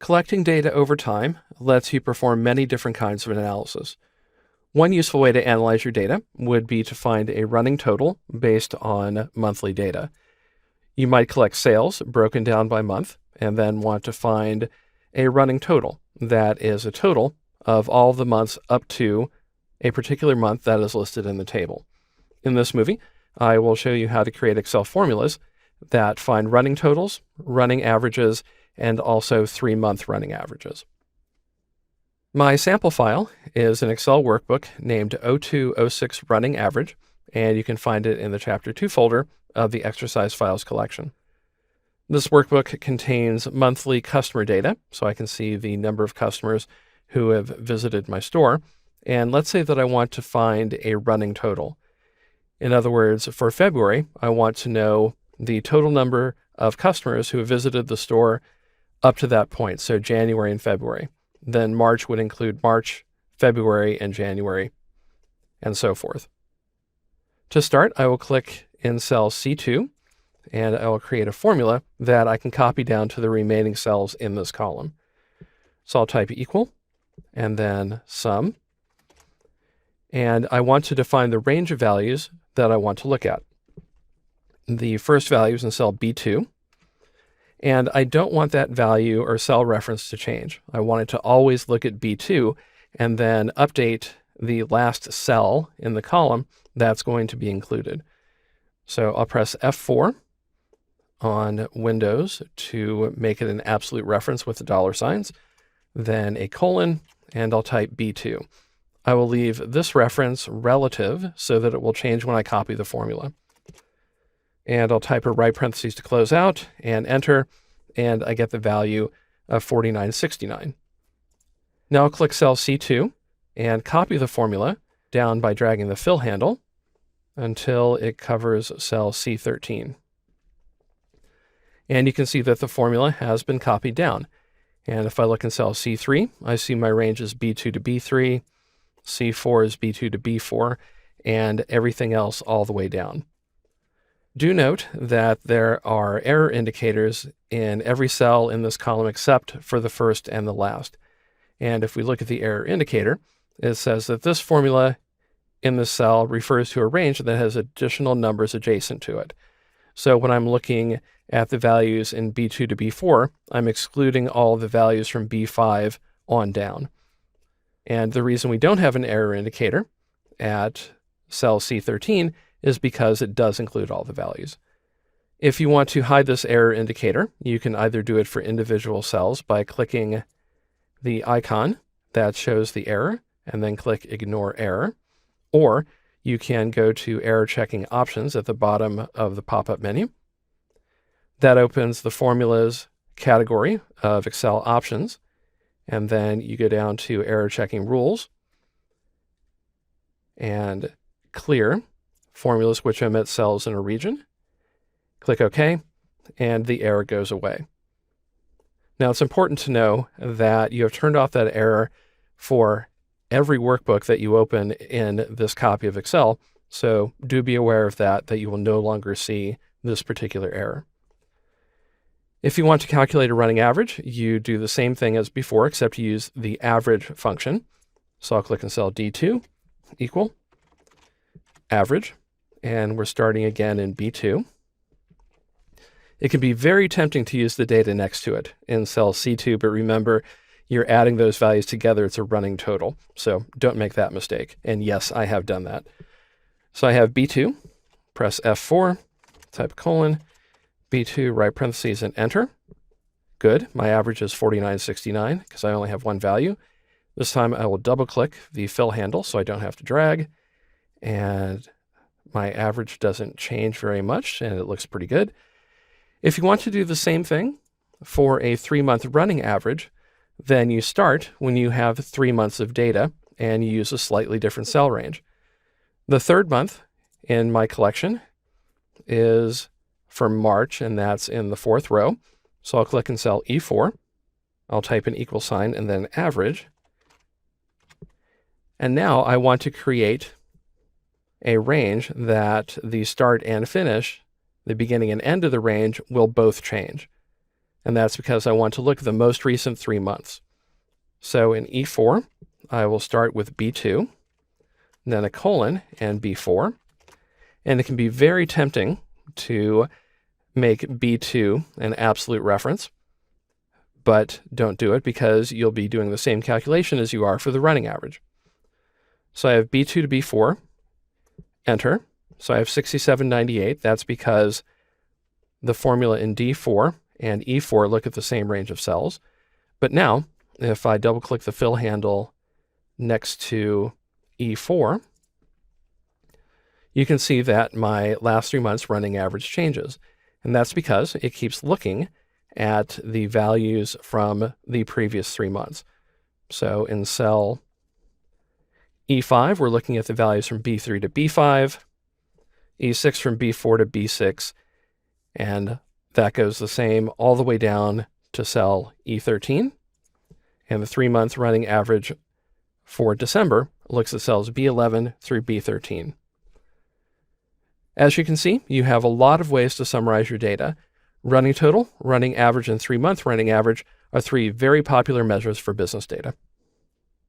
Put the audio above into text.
Collecting data over time lets you perform many different kinds of analysis. One useful way to analyze your data would be to find a running total based on monthly data. You might collect sales broken down by month and then want to find a running total that is a total of all the months up to a particular month that is listed in the table. In this movie, I will show you how to create Excel formulas that find running totals, running averages, and also 3-month running averages. My sample file is an Excel workbook named 0206 Running Average, and you can find it in the Chapter 2 folder of the Exercise Files collection. This workbook contains monthly customer data, so I can see the number of customers who have visited my store, and let's say that I want to find a running total. In other words, for February, I want to know the total number of customers who have visited the store up to that point, so January and February. Then March would include March, February, and January, and so forth. To start, I will click in cell C2, and I will create a formula that I can copy down to the remaining cells in this column. So I'll type equal, and then sum, and I want to define the range of values that I want to look at. The first value is in cell B2, and I don't want that value or cell reference to change. I want it to always look at B2 and then update the last cell in the column that's going to be included. So I'll press F4 on Windows to make it an absolute reference with the dollar signs, then a colon, and I'll type B2. I will leave this reference relative so that it will change when I copy the formula. And I'll type a right parentheses to close out and enter, and I get the value of 4969. Now I'll click cell C2 and copy the formula down by dragging the fill handle until it covers cell C13. And you can see that the formula has been copied down. And if I look in cell C3, I see my range is B2 to B3, C4 is B2 to B4, and everything else all the way down. Do note that there are error indicators in every cell in this column except for the first and the last. And if we look at the error indicator, it says that this formula in this cell refers to a range that has additional numbers adjacent to it. So when I'm looking at the values in B2 to B4, I'm excluding all the values from B5 on down. And the reason we don't have an error indicator at cell C13 is because it does include all the values. If you want to hide this error indicator, you can either do it for individual cells by clicking the icon that shows the error and then click Ignore Error, or you can go to Error Checking Options at the bottom of the pop-up menu. That opens the Formulas category of Excel options, and then you go down to Error Checking Rules and clear formulas which omit cells in a region. Click OK, and the error goes away. Now it's important to know that you have turned off that error for every workbook that you open in this copy of Excel, so do be aware of that you will no longer see this particular error. If you want to calculate a running average, you do the same thing as before, except you use the average function. So I'll click in cell D2, equal, average, and we're starting again in B2. It can be very tempting to use the data next to it in cell C2, but remember, you're adding those values together. It's a running total, so don't make that mistake. And yes, I have done that. So I have B2, press F4, type colon, B2, right parentheses, and enter. Good, my average is 4969 because I only have one value. This time I will double click the fill handle so I don't have to drag, and my average doesn't change very much and it looks pretty good. If you want to do the same thing for a 3-month running average, then you start when you have 3 months of data and you use a slightly different cell range. The third month in my collection is for March, and that's in the 4th row. So I'll click in cell E4. I'll type an equal sign and then average. And now I want to create a range that the start and finish, the beginning and end of the range, will both change. And that's because I want to look at the most recent 3 months. So in E4, I will start with B2, then a colon and B4. And it can be very tempting to make B2 an absolute reference, but don't do it because you'll be doing the same calculation as you are for the running average. So I have B2 to B4, enter. So I have 67.98. That's because the formula in D4 and E4 look at the same range of cells. But now, if I double click the fill handle next to E4, you can see that my last 3 months running average changes. And that's because it keeps looking at the values from the previous 3 months. So in cell E5, we're looking at the values from B3 to B5, E6 from B4 to B6, and that goes the same all the way down to cell E13. And the 3-month running average for December looks at cells B11 through B13. As you can see, you have a lot of ways to summarize your data. Running total, running average, and 3-month running average are 3 very popular measures for business data.